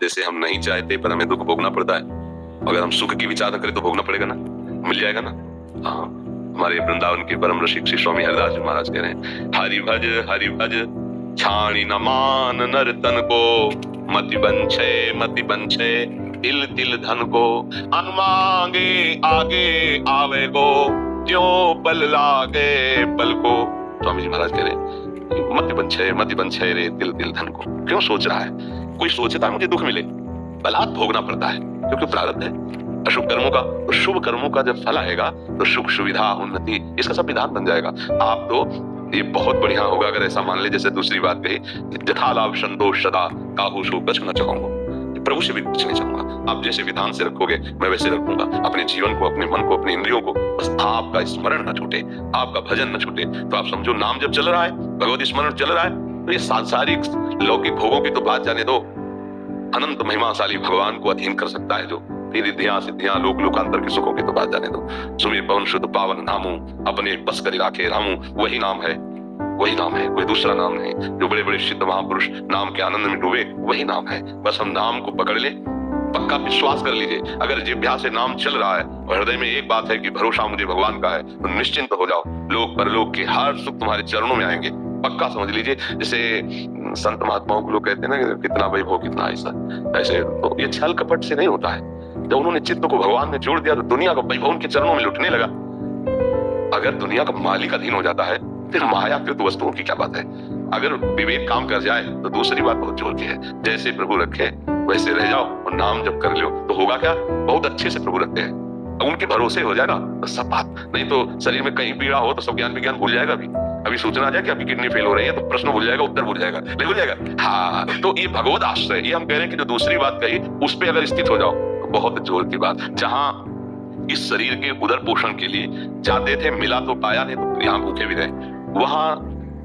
जैसे हम नहीं चाहते पर हमें दुख भोगना पड़ता है, अगर हम सुख की विचार करें तो भोगना पड़ेगा ना, मिल जाएगा ना। हाँ, हमारे वृंदावन के परम रसिक श्री स्वामी हरिदास जी महाराज कह रहे हैं, हरि भज छाणी न मान नर तन को, मति बंछे तिल तिल धन को, अनुमांगे आगे आवे को, क्यों पल लागे पल को। स्वामी जी महाराज कह रहे हैं, मति बंछे रे तिल तिल धन को। क्यों सोच रहा है? कोई सोचता है मुझे दुख मिले, बलात् भोगना पड़ता है क्योंकि प्रारब्ध है अशुभ कर्मों का। तो शुभ कर्मों का जब फल आएगा तो सुख सुविधा उन्नति इसका सब विधान बन जाएगा। आप तो ये बहुत बढ़िया होगा अगर ऐसा मान ले, जैसे दूसरी बात कही, जथा लाभ संतोष सदा काहू सो कछ न चाहूंगा, प्रभु से भी कुछ नहीं चाहूंगा। आप जैसे विधान से रखोगे मैं वैसे रखूंगा अपने जीवन को, अपने मन को, अपने इंद्रियों को। बस आपका स्मरण न छूटे, आपका भजन न छूटे। तो आप समझो नाम जब चल रहा है, भगवत स्मरण चल रहा है, तो ये सांसारिक लौकिक भोगों की तो बात जाने दो, अनंत महिमाशाली भगवान को अधीन कर सकता है जो। फिर रिद्धियां सिद्धियां लोक लोकांतर के सुखों की तो बात जाने दो। सुमिर पवन शुद्ध पावन नामू, अपने बस कर राखे रामू, वही नाम है, वही नाम है, कोई दूसरा नाम नहीं। जो बड़े बड़े सिद्ध महापुरुष नाम के आनंद में डूबे वही नाम है। बस हम नाम को पकड़ ले, पक्का विश्वास कर लीजिए। अगर जिह्वा से नाम चल रहा है और हृदय में एक बात है कि भरोसा मुझे भगवान का है, तो निश्चिंत हो जाओ, लोक परलोक के हर सुख तुम्हारे चरणों में आएंगे। पक्का समझ लीजिए। जैसे संत महात्माओं को लोग कहते हैं ना, कितना वैभव कितना ऐसा, ऐसे तो ये छल कपट से नहीं होता है। जब उन्होंने चित्त को भगवान में जोड़ दिया तो दुनिया का वैभव उनके चरणों में लुटने लगा। अगर दुनिया का मालिक अधीन हो जाता है फिर मायाकृत वस्तुओं की क्या बात है। अगर विवेक काम कर जाए तो दूसरी बात बहुत जोर की है, जैसे प्रभु रखे वैसे रह जाओ और नाम जब कर लो तो होगा क्या, बहुत अच्छे से प्रभु रखते हैं। उनके भरोसे हो जाए ना तो सब बात, नहीं तो शरीर में कहीं पीड़ा हो तो सब ज्ञान विज्ञान भूल जाएगा। अभी सूचना आ जाए कि आपकी किडनी फेल हो रही है तो प्रश्न भूल जाएगा, उत्तर भूल जाएगा, नहीं भूल जाएगा। हाँ, तो ये भगवत आश्रय, ये हम कह रहे हैं कि जो दूसरी बात कही उस पे अगर स्थित हो जाओ तो बहुत जोर की बात। जहां इस शरीर के उदर पोषण के लिए जाते थे, मिला तो पाया, नहीं तो यहाँ भूखे भी रहे। वहां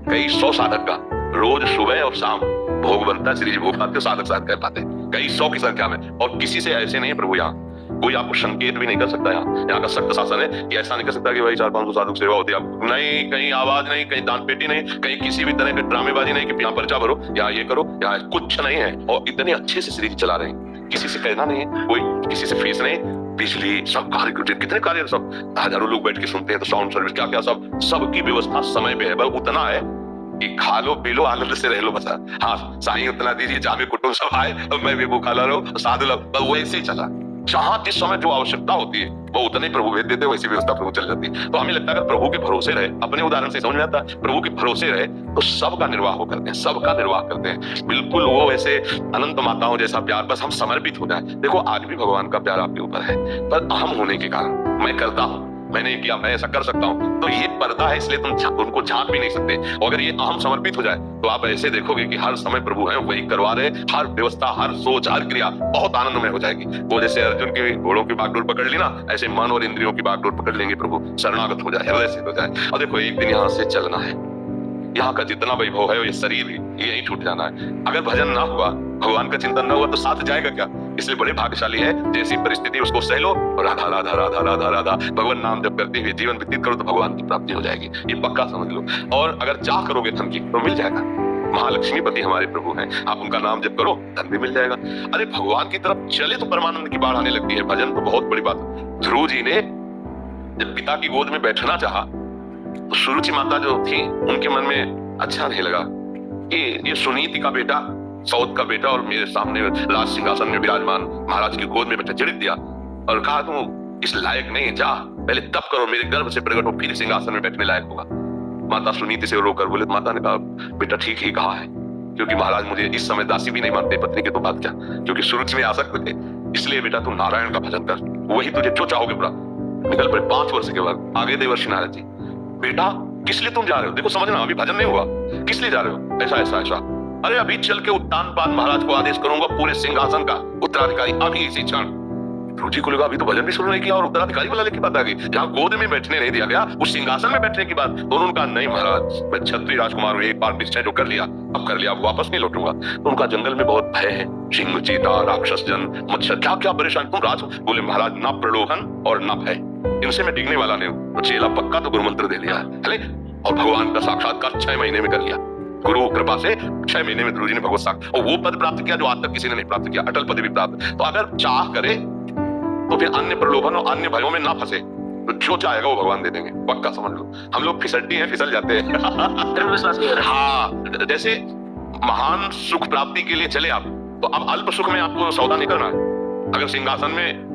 कई 100 साधक का रोज सुबह और शाम भोग बनता, श्री जी भोग पाते, साधक साधक कर पाते, कई 100 की संख्या में। और किसी से ऐसे नहीं है प्रभु, यहाँ कोई आपको संकेत भी नहीं कर सकता। यहाँ का सख्त शासन है कि ऐसा नहीं कर सकता कि भाई 400-500 साधु सेवा होती है नहीं, कहीं आवाज नहीं, कहीं दान पेटी नहीं, कहीं किसी भी तरह की ड्रामेबाजी नहीं कि यहाँ पर्चा भरो, यहाँ ये करो, यहाँ कुछ नहीं है। और इतने अच्छे से श्री जी चला रहे हैं, किसी से कहना नहीं, कोई किसी से फीस नहीं, बिजली सब कार्य, कितने कार्य, सब हजारों लोग बैठ के सुनते हैं, तो साउंड सर्विस क्या क्या सब, सबकी व्यवस्था समय पे है। बस उतना है कि खा लो पी लो आनंद से रह लो बस। हाँ, साईं उतना दीजिए, जामे कुटुंब सब आए और मैं भी भूखा ला रहा हूँ, साधु लोग, वो ऐसे ही चला। जहां जिस समय जो आवश्यकता होती है वो उतने प्रभु भेज देते, वैसी व्यवस्था प्रभु चल जाती है। तो हमें लगता है अगर प्रभु के भरोसे रहे, अपने उदाहरण से समझ में आता है, प्रभु के भरोसे रहे तो सबका निर्वाह वो करते हैं, सबका निर्वाह करते हैं। बिल्कुल वो वैसे अनंत माताओं जैसा प्यार, बस हम समर्पित हो जाए। देखो आज भी भगवान का प्यार आपके ऊपर है, पर अहम होने के कारण मैं करता हूँ, मैंने किया, मैं ऐसा कर सकता हूँ, तो ये पर्दा है, इसलिए तुम उनको झांक भी नहीं सकते। और अगर ये अहम समर्पित हो जाए तो आप ऐसे देखोगे कि हर समय प्रभु है वही करवा रहे, हर व्यवस्था, हर सोच, हर क्रिया बहुत आनंदमय हो जाएगी। वो जैसे अर्जुन की घोड़ों की बागडोर पकड़ ली ना, ऐसे मन और इंद्रियों की बागडोर पकड़ लेंगे प्रभु, शरणागत हो जाए, हृदय से हो जाए। और देखो एक दिन यहाँ से चलना है, यहाँ का जितना वैभव है ये शरीर यही छूट जाना है। अगर भजन ना हुआ, भगवान का चिंतन ना हुआ तो साथ जाएगा क्या। इसलिए बड़े भाग्यशाली है, जैसी परिस्थिति उसको सह लो, राधा राधा राधा राधा राधा भगवान नाम जब करते हुए जीवन व्यतीत करो तो भगवान की प्राप्ति हो जाएगी, ये पक्का समझ लो। और अगर चाह करोगे धन की तो मिल जाएगा। महालक्ष्मी पति हमारे प्रभु हैं, आप उनका नाम जप करो धन भी मिल जाएगा। अरे भगवान की तरफ चले तो परमानंद की बाढ़ आने लगती है। भजन तो बहुत बड़ी बात। ध्रुव जी ने जब पिता की गोद में बैठना चाहा तो सुरुचि माता जो थी उनके मन में अच्छा नहीं लगा कि ये सुनीति का बेटा, सौत का बेटा और मेरे सामने लाल सिंहासन में विराजमान महाराज की गोद में बैठा, चिढ़ दिया और कहा तुम इस लायक नहीं, जा पहले तप करो, मेरे गर्भ से प्रकट हो, फिर सिंहासन में बैठने लायक होगा। माता सुनीति से रोकर बोले, माता ने कहा बेटा ठीक ही कहा है, क्योंकि महाराज मुझे इस समय दासी भी नहीं मानते, पत्नी की तो बात क्या, क्योंकि सुरुचि में आसक्त थे। इसलिए बेटा तुम नारायण का भजन कर, वही तुझे जो चाहोगे पूरा। निकल पड़े 5 वर्ष के बाद आगे देवर्षि नारद जी, बेटा किस लिए तुम जा रहे हो, देखो समझना अभी भजन नहीं हुआ, किस लिए जा रहे हो, ऐसा ऐसा ऐसा। अरे अभी चल के उत्तानपाद महाराज को आदेश करूंगा पूरे सिंहासन का उत्तराधिकारी, अभी इसी क्षण। ध्रुव जी को लगा अभी तो भजन भी शुरू नहीं किया और उत्तराधिकारी बुलाने की बात आ गई, जहां गोद में बैठने नहीं दिया गया उस सिंहासन में बैठने की बात। तो उन्होंने कहा नहीं महाराज, मैं क्षत्रिय राजकुमार हूं, एक बार निश्चय जो कर लिया अब कर लिया, अब वापस नहीं लौटूंगा। तो उनका जंगल में बहुत भय है, सिंह चीता राक्षस जन मच्छर क्या क्या परेशान, तुम राज बोले महाराज ना प्रलोभन और ना भय, इनसे मैं डिगने वाला नहीं हूं। तो चेला पक्का तो गुरु मंत्र दे लिया है और भगवान का साक्षात्कार 6 महीने में कर लिया। गुरु कृपा से 6 महीने में गुरुजी ने भगवत साक्षात्कार और वो पद प्राप्त किया जो आज तक किसी ने नहीं प्राप्त किया, अटल पदवी प्राप्त। तो अगर चाह करे तो फिर अन्य प्रलोभन और अन्य भयों में ना फंसे, तो जो चाहेगा वो भगवान दे देंगे, पक्का समझ लो। हम लोग फिसलती हैं, फिसल जाते हैं। हाँ, जैसे महान सुख प्राप्ति के लिए चले आप, तो अब अल्प सुख में आपको सौदा नहीं करना है। अगर सिंहासन में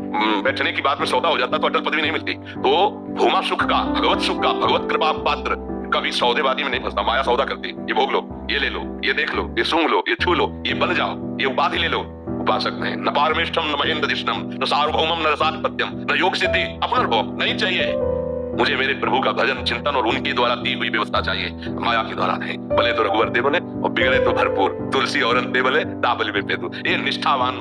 बैठने की बात में सौदा हो जाता तो अटल पदवी नहीं मिलती। तो भूमा सुख का, भगवत सुख का, भगवत कृपा पात्र कभी सौदेबाजी में नहीं फंसता। माया सौदा करती, ये भोग लो, ये ले लो, ये देख लो, ये सूंघ लो, ये छू लो, ये बन जाओ, ये उपाधि ले लो। उपासक नहीं, न पारमेष्ठम न महेंद्र दिष्णम न सार्वभौमम न रसाधिपत्यम न योग सिद्धि अपनर्भव नहीं चाहिए। मुझे मेरे प्रभु का भजन चिंतन और उनके द्वारा दी हुई व्यवस्था चाहिए, माया के द्वारा नहीं। भले तो रघुवर दे बने और बिगड़े तो भरपूर, तुलसी और अंते भले दाबली में पेदू। ये निष्ठावान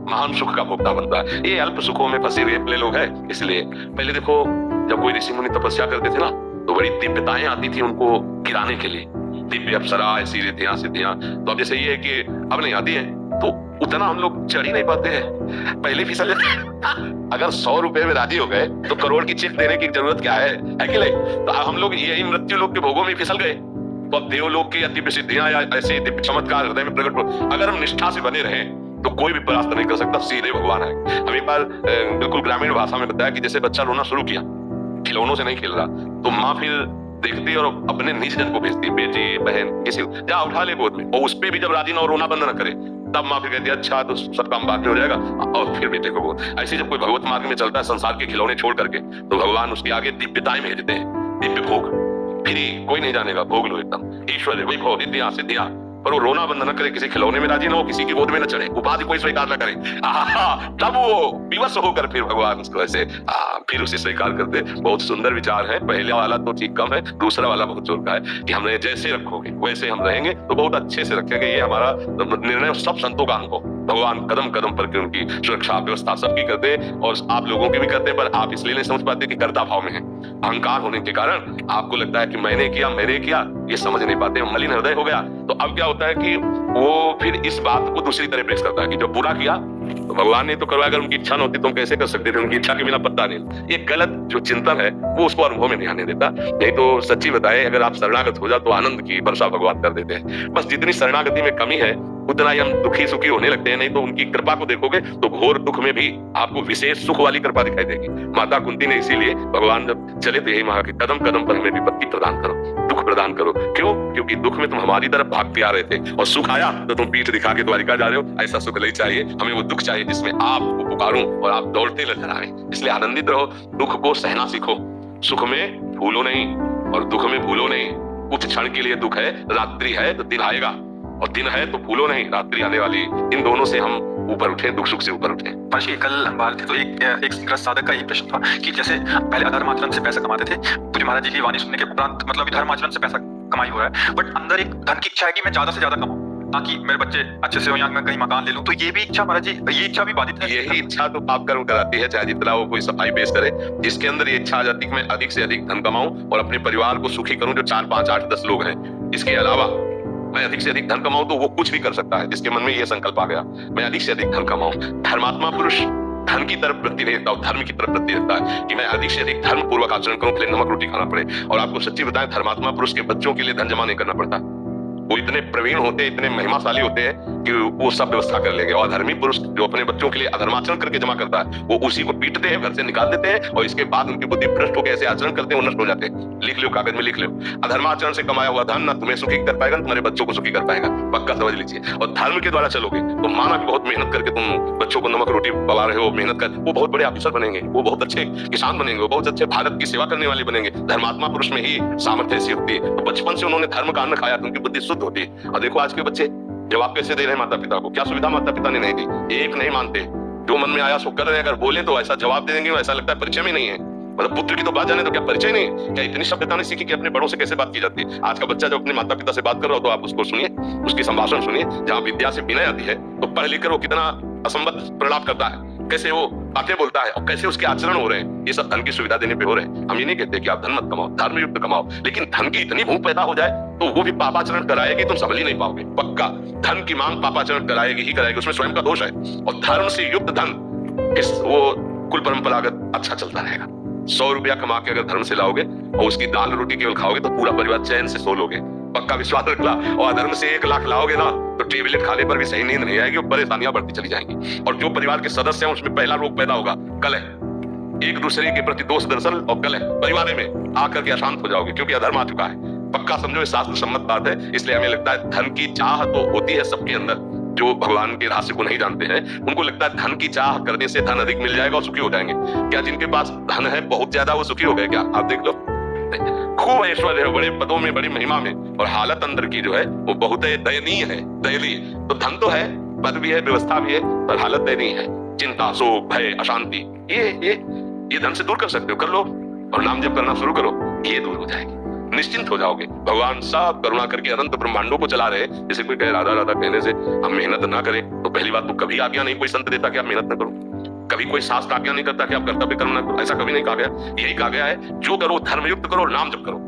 महान सुख का भोक्ता बनता है। ये अल्प सुखों में फंसे हुए लोग हैं। इसलिए पहले देखो, जब कोई ऋषि मुनि तपस्या करते थे ना, तो बड़ी दिव्यताएं आती थी उनको गिराने के लिए, दिव्य अप्सरा, ऐसी रिद्धियां सिद्धियां। तो अब जैसे ये है कि अब नहीं आती है, तो उतना हम लोग चढ़ ही नहीं पाते हैं, पहले फिसल जाते। अगर 100 रुपए में राजी हो गए तो करोड़ की चेक देने की जरूरत क्या है कि नहीं? तो अब हम लोग यही मृत्यु लोग के भोगों में फिसल गए। तो अब देवलोक की दिव्य सिद्धियां या ऐसे दिव्य चमत्कार हृदय में प्रकट हो, अगर हम निष्ठा से बने रहें तो कोई भी परास्त नहीं कर सकता, सीधे भगवान है। हम एक बार बिल्कुल ग्रामीण भाषा में बताया कि जैसे बच्चा रोना शुरू किया, खिलौनों से नहीं खेल रहा, तो माँ फिर देखती और अपने निज जन को भेजती, बेटी बहन किसी को, जा उठा ले गोद में, और उस पे भी जब राजी ना और रोना बंद न करे, तब माँ फिर कहती है अच्छा तो सब काम बाद में हो जाएगा, और फिर बेटे को गोद। ऐसे जब कोई भगवत मार्ग में चलता है संसार के खिलौने छोड़ करके, तो भगवान उसके आगे दिव्यताएं भेजते हैं, दिव्य भोग। फिर कोई नहीं जानेगा, भोग लो एकदम, ईश्वर वैभव रिद्धियां सिद्धियां, पर वो रोना बंद न करे, किसी खिलौने में राजी ना हो, किसी की गोद में न चढ़े, उपाधि कोई स्वीकार न करे, तब वो विवश होकर फिर भगवान उसको ऐसे फिर उसे स्वीकार करते। बहुत सुंदर विचार है। पहले वाला तो ठीक कम है, दूसरा वाला बहुत जोर का है कि हमने जैसे रखोगे वैसे हम रहेंगे, तो बहुत अच्छे से रखेंगे। ये हमारा निर्णय सब संतों का अनुभव। भगवान कदम कदम पर उनकी सुरक्षा व्यवस्था सबकी करते हैं, और आप लोगों की भी करते हैं, पर आप इसलिए नहीं समझ पाते कि कर्ता भाव में है। अहंकार होने के कारण आपको लगता है कि मैंने किया, मेरे किया, ये समझ नहीं पाते, मलिन हृदय हो गया। तो अब क्या होता है कि वो फिर इस बात को दूसरी तरह पेश करता है कि जब बुरा किया तो भगवान ने तो करवाया, अगर उनकी इच्छा न होती तो हम कैसे कर सकते थे, उनकी इच्छा के बिना पत्ता नहीं। ये गलत जो चिंतन है वो उसको अनुभव में नहीं आने देता। नहीं तो सच्ची बताए, अगर आप शरणागत हो जाओ तो आनंद की वर्षा भगवान कर देते हैं। बस जितनी शरणागति में कमी है उतना ही हम दुखी सुखी होने लगते हैं। नहीं तो उनकी कृपा को देखोगे तो घोर दुख में भी आपको विशेष सुख वाली कृपा दिखाई देगी। माता कुंती ने इसीलिए भगवान जब चले तो यही मांगा कि कदम कदम पर हमें विपत्ति प्रदान करो, दुख प्रदान करो। क्यों? क्योंकि दुख में तुम हमारी तरफ भागते आ रहे थे, और सुख आया तो तुम पीठ दिखा के द्वारिका जा रहे हो। ऐसा सुख नहीं चाहिए हमें, वो दुख चाहिए जिसमें आपको पुकारूं और आप दौड़ते नजर आए। इसलिए आनंदित रहो, दुख को सहना सीखो। सुख में भूलो नहीं और दुख में भूलो नहीं। कुछ क्षण के लिए दुख है, रात्रि है तो दिन आएगा, और दिन है तो भूलो नहीं, रात्रि आने वाली। इन दोनों से हम ऊपर उठे, दुख सुख से ऊपर उठे। महर्षि, कल हम बाहर थे तो एक गृहस्थ साधक का एक प्रश्न था कि जैसे पहले अधर्माचरण से पैसा कमाते थे, पूज्य महाराज जी की वाणी सुनने के उपरांत मतलब धर्माचरण से पैसा कमाई हो रहा है, बट अंदर एक धन की इच्छा है कि मैं ज्यादा से ज्यादा कमाऊं ताकि मेरे बच्चे अच्छे से हो, या मैं कहीं मकान ले लूं। तो ये भी इच्छा महाराज जी, ये इच्छा भी बाधित है। यही इच्छा तो पाप कर्म कराती है, चाहे जितना वो कोई सफाई पेश करे। इसके अंदर ये इच्छा आ जाती है कि मैं अधिक से अधिक धन कमाऊं और अपने परिवार को सुखी करूं, जो 4, 5, 8, 10 लोग हैं। इसके अलावा मैं अधिक से अधिक धन कमाऊं तो वो कुछ भी कर सकता है, जिसके मन में ये संकल्प आ गया मैं अधिक से अधिक धन कमाऊं। धर्मात्मा पुरुष धन की तरफ वृत्ति नहीं रहता, धर्म की तरफ वृत्ति रहता है कि मैं अधिक से अधिक धर्म पूर्वक आचरण करूं, फिर नमक रोटी खाना पड़े। और आपको सच्ची बताएं, धर्मात्मा पुरुष के बच्चों के लिए धन जमा नहीं करना पड़ता। वो इतने प्रवीण होते हैं, इतने महिमाशाली होते हैं कि वो सब व्यवस्था कर लेंगे। और धर्मी पुरुष जो अपने बच्चों के लिए अधर्माचरण करके जमा करता है, वो उसी को पीटते हैं, घर से निकाल देते हैं, और इसके बाद उनकी बुद्धि भ्रष्ट होकर ऐसे आचरण करते हैं, वो नष्ट हो जाते हैं। लिख लो, कागज में लिख लो, अधर्माचरण से कमाया हुआ धन ना तुम्हें सुखी कर पाएगा, तुम्हारे बच्चों को सुखी कर पाएगा, पक्का समझ लीजिए। और धर्म के द्वारा चलोगे तो माना कि बहुत मेहनत करके तुम बच्चों को नमक रोटी पवा रहे हो, मेहनत कर, वो बहुत बड़े ऑफिसर बनेंगे, वो बहुत अच्छे किसान बनेंगे, वो बहुत अच्छे भारत की सेवा करने वाले बनेंगे। धर्मात्मा पुरुष में ही सामर्थ्य ऐसी होती है। तो बचपन से उन्होंने धर्म का अन्न खाया तो उनकी बुद्धि शुद्ध होती है। और देखो आज के बच्चे जवाब कैसे दे रहे हैं माता पिता को, क्या सुविधा माता पिता ने नहीं दी, एक नहीं मानते, जो मन में आया सो कर रहे हैं। अगर बोले तो ऐसा जवाब दे देंगे, ऐसा लगता है परिचय में नहीं है। मतलब पुत्र की तो बात जाने तो क्या परिचय नहीं, क्या इतनी सभ्यता नहीं सीखी कि अपने बड़ों से कैसे बात की जाती है। आज का बच्चा जब अपने माता पिता से बात कर रहा हो तो आप उसको सुनिए, उसकी संभाषण सुनिए। जहाँ विद्या से विनय आती है तो पढ़ लिख कर वो कितना असंबद्ध प्रलाप करता है, कैसे वो बातें बोलता है और कैसे उसके आचरण हो रहे हैं। ये सब धन की सुविधा देने पे हो रहे हैं। हम ये नहीं कहते कि आप धन मत कमाओ, धर्म युक्त कमाओ, लेकिन धन की इतनी भूख पैदा हो जाए तो वो भी पापाचरण कराएगी, तुम संभल ही नहीं पाओगे। पक्का धन की मांग पापाचरण कराएगी ही कराएगी, उसमें स्वयं का दोष है। और धर्म से युक्त धन इस वो कुल परंपरागत अच्छा चलता रहेगा। 100 रुपया कमा के अगर धर्म से लाओगे और उसकी दाल रोटी केवल खाओगे तो पूरा परिवार चैन से सो लोगे। पक्का विश्वास रखला। और अधर्म से 1 लाख लाओगे ना तो टेबलेट खाने पर भी सही नींद नहीं आएगी और परेशानियां बढ़ती चली जाएंगी। और जो परिवार के सदस्य हैं उसमें पहला रोग पैदा होगा कलह, एक दूसरे के प्रति दोष दर्शन और कलह परिवार में आकर के अशांत हो जाओगे, क्योंकि अधर्म आ चुका है। पक्का समझो, ये शास्त्र सम्मत बात है। इसलिए हमें लगता है धन की चाह तो होती है सबके अंदर, जो भगवान के रहस्य को नहीं जानते हैं उनको लगता है धन की चाह करने से धन अधिक मिल जाएगा और सुखी हो जाएंगे। क्या जिनके पास धन है बहुत ज्यादा वो सुखी हो गए क्या? आप देख लो, खूब ऐश्वर्य है, बड़े पदों में, बड़ी महिमा में, और हालत अंदर की जो है वो बहुत दयनीय है। दयनीय तो धन तो है, पद भी है, व्यवस्था भी है, पर हालत दयनीय है। चिंता, शोक, भय, अशांति, ये धन से दूर कर सकते हो, कर लो। और नाम जप करना शुरू करो, ये दूर हो जाएगी, निश्चिंत हो जाओगे। भगवान सब करुणा करके अनंत ब्रह्मांडों को चला रहे। जैसे कोई कहे राधा राधा कहने से हम मेहनत ना करें, तो पहली बात तो कभी आज्ञा नहीं कोई संत देता कि आप मेहनत ना करो, कभी कोई शास्त्र आज्ञा नहीं करता कि आप कर्तव्य कर्म ना करो, ऐसा कभी नहीं कहा गया। यही कहा गया है जो करो धर्मयुक्त करो, नाम जप करो।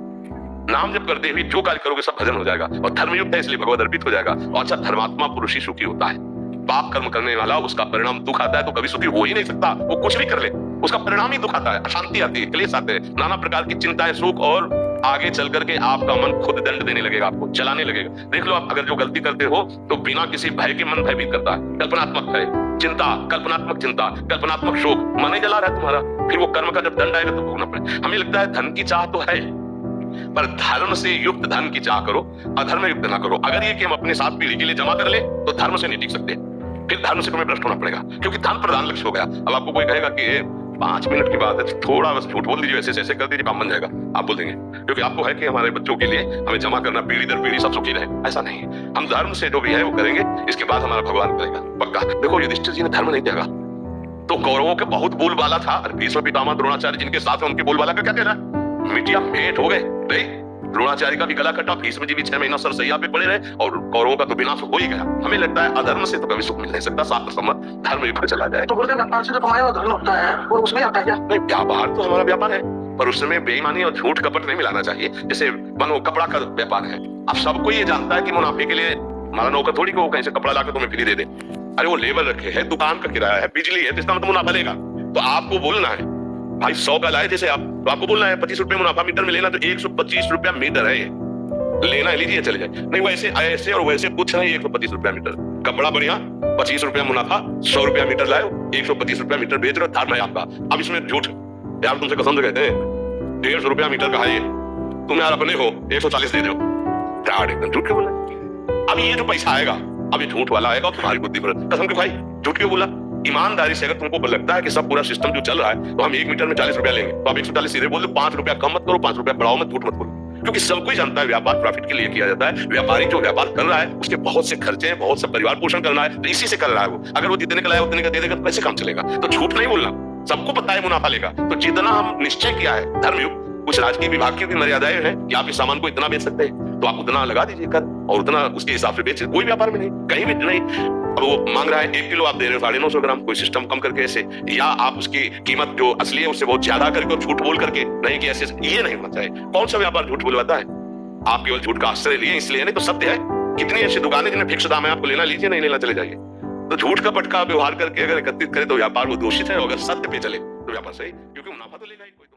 नाम जप करते हुए जो कार्य करोगे सब भजन हो जाएगा, और धर्मयुक्त है इसलिए भगवत अर्पित हो जाएगा। और अच्छा, धर्मात्मा पुरुष ही सुखी होता है। पाप कर्म करने वाला उसका परिणाम दुख आता है तो कभी सुखी हो ही नहीं सकता। वो कुछ भी कर ले उसका परिणाम ही दुख आता है, अशांति आती है, क्लेश आते हैं, नाना प्रकार की चिंताएं, सुख, और आगे चल करके आपका मन खुद दंड देने लगेगा, आपको चलाने लगेगा। देख लो, आप अगर जो गलती करते हो तो बिना किसी भय के मन भयभीत करता है। कल्पनात्मक भय, चिंता, कल्पनात्मक चिंता, कल्पनात्मक शोक, मन ही जला रहा है तुम्हारा। फिर वो कर्म का जब दंड आएगा तो भोगना पड़े। हमें लगता है धन की चाह तो है, पर धर्म से युक्त धन की चाह करो, अधर्म युक्त ना करो। अगर ये कि हम अपने साथ पीढ़ी के लिए जमा कर ले तो धर्म से नहीं टिक सकते, फिर धर्म से तुम्हें भ्रष्ट होना पड़ेगा, क्योंकि धन प्रधान लक्ष्य हो गया। अब आपको कोई कहेगा कि 5 मिनट की बात है, थोड़ा बस झूठ बोल दीजिए, ऐसे ऐसे कर दीजिए, काम बन जाएगा, आप बोल देंगे, क्योंकि आपको है कि हमारे बच्चों के लिए हमें जमा करना, पीढ़ी दर पीढ़ी सब सुखी रहे। ऐसा नहीं है, हम धर्म से जो भी है वो करेंगे, इसके बाद हमारा भगवान करेगा पक्का। देखो, युधिष्ठिर जी ने धर्म नहीं त्यागा तो कौरवों के बहुत बोलबाला था। भीष्म पितामह द्रोणाचार्य जिनके साथ में, उनके बोलबाला का क्या कहना है? मिट्टिया भेंट हो गए। द्रोणाचार्य का भी गला कटा, भीष्म जी भी 6 महीना सरसैया पे पड़े रहे, और कौरवों का तो विनाश हो ही गया। हमें लगता है अधर्म से तो कभी सुख मिल नहीं सकता, शास्त्र सम्मत धर्म युक्त चला जाए। तो बोलते हैं व्यापार से जो कमाया हुआ धन होता है वो उसमें आता है क्या? नहीं, व्यापार तो हमारा व्यापार है, पर उसमें बेईमानी और झूठ कपट नहीं मिलाना चाहिए। जैसे मानो कपड़ा का व्यापार है, अब सबको ये जानता है कि मुनाफे के लिए हमारा नौकर थोड़ी को कहीं से कपड़ा लाकर तुम्हें फ्री दे दे। अरे वो लेबर रखे है, दुकान का किराया है, बिजली है, तो इसका मतलब मुनाफा लेगा। तो आपको बोलना है भाई 100 का लाए जैसे आप, तो आपको बोलना है 25 रुपए मुनाफा मीटर में लेना, तो 125 रुपया मीटर है, लेना है लीजिए चले जाए। नहीं, वैसे ऐसे और वैसे कुछ नहीं, 125 रुपया मीटर कपड़ा बढ़िया, 25 रुपया मुनाफा, 100 रुपया मीटर लाए, 125 रुपया मीटर बेच रहे हो, धर्म है आपका। अब इसमें झूठ, यार तुमसे कसम से कहते हैं 150 रुपया मीटर का है ये, तुम यार अपने हो 140 दे दो, यार एकदम झूठ क्यों बोला? अब ये जो पैसा आएगा अब ये झूठ वाला आएगा, तुम्हारी बुद्धि पर कसम के भाई झूठ क्यों बोला? ईमानदारी से अगर तुमको लगता है कि सब पूरा सिस्टम जो चल रहा है तो हम 1 मीटर में 40 रुपया लेंगे, तो आप 140 सीधे बोल दो, 5 रुपया कम मत करो, 5 रुपया बढ़ाओ मत, झूठ मत बोलो। क्योंकि सब कोई जानता है व्यापार प्रॉफिट के लिए किया जाता है। व्यापारी जो व्यापार कर रहा है उसके बहुत से खर्चे हैं, बहुत सा परिवार पोषण करना है, तो इसी से कर रहा है वो। अगर वो जितने का लाया उतने का दे देगा तो कैसे काम चलेगा? तो झूठ नहीं बोलना, सबको पता है मुनाफा लेगा। तो जितना हम निश्चय किया है धर्मयुक्त, कुछ राजकीय विभाग की भी मर्यादाएं हैं कि आप इस सामान को इतना बेच सकते हैं, तो आप उतना लगा दीजिए कर, और उतना उसके हिसाब से बेच। कोई व्यापार में नहीं, कहीं भी नहीं। अब वो मांग रहा है 1 किलो, आप दे रहे हो 950 ग्राम, कोई सिस्टम कम करके ऐसे, या आप उसकी कीमत जो असली है उससे बहुत ज्यादा करके और झूठ बोल करके, नहीं कि ऐसे, ये नहीं होना चाहिए। कौन सा व्यापार झूठ बुलवाता है? आप केवल झूठ का आश्रय लिए इसलिए, नहीं तो सत्य है। कितनी ऐसी दुकानें जिन्हें फिक्स दाम है, आपको लेना लीजिए, नहीं लेना चले जाइए। तो झूठ का पटका व्यवहार करके अगर एकत्रित करे तो व्यापार वो दोषित है, और अगर सत्य पे चले तो व्यापार सही, क्योंकि मुनाफा तो लेगा ही कोई।